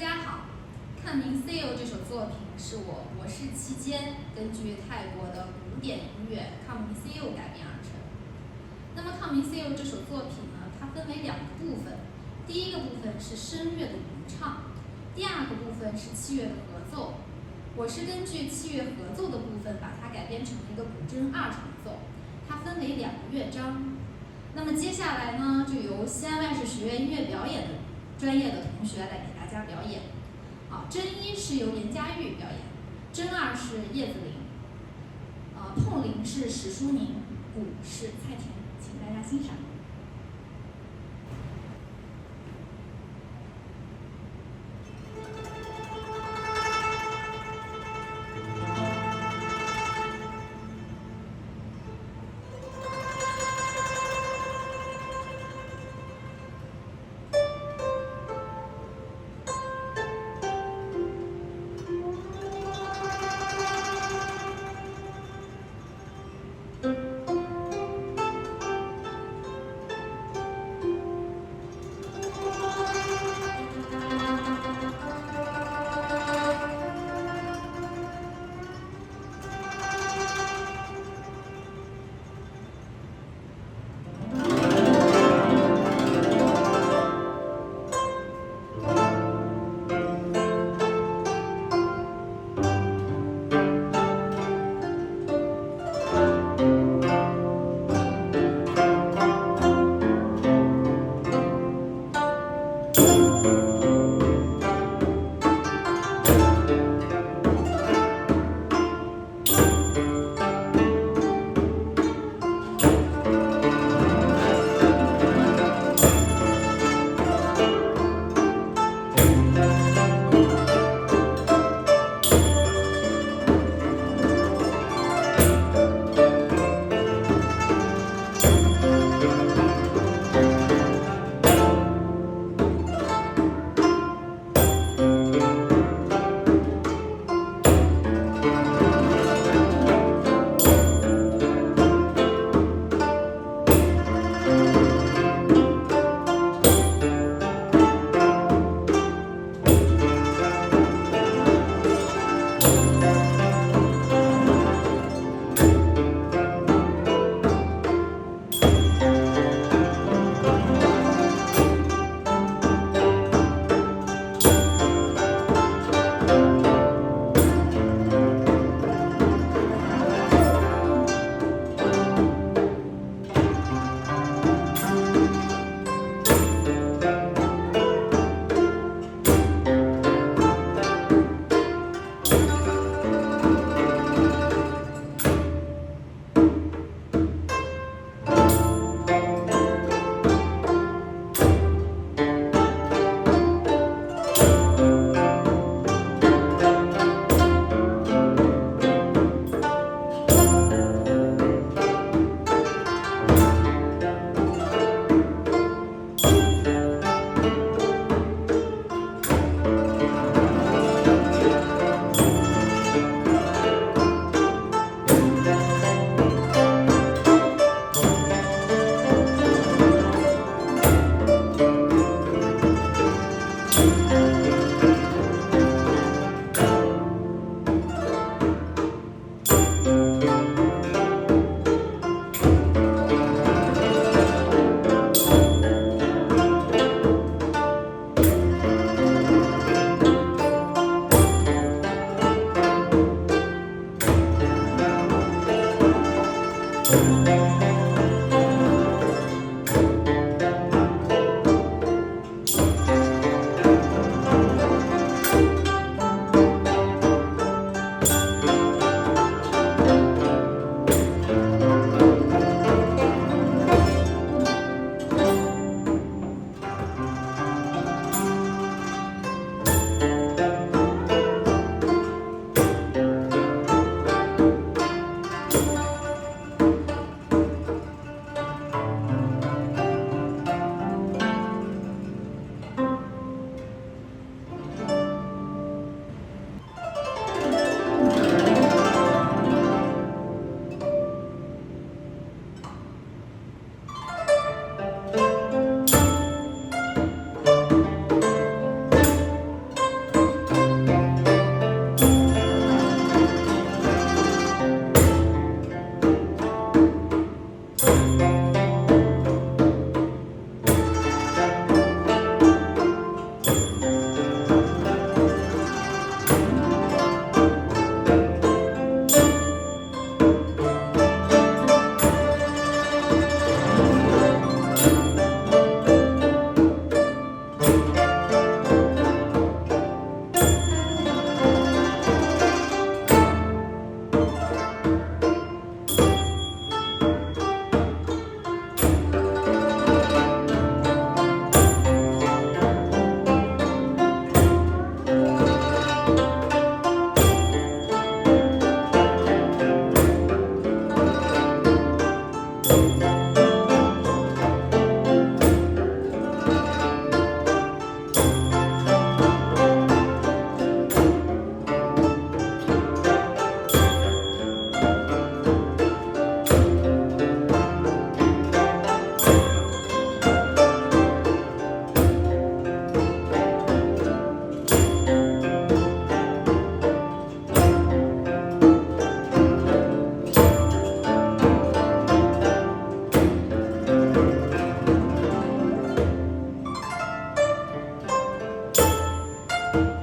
家好，《看明 CEO》这首作品是我博士期间根据泰国的古典音乐《抗明 CEO》改编而成。那么，《抗明 CEO》这首作品呢，它分为两个部分，第一个部分是声乐的吟唱，第二个部分是器乐的合奏。我是根据器乐合奏的部分，把它改编成了一个古筝二重奏，它分为两个乐章。那么接下来呢，就由西安外事学院音乐表演的专业的同学来给大家表演。好，筝一是由严佳玉表演，筝二是叶子玲，碰铃是史淑宁，鼓是蔡田，请大家欣赏。拜。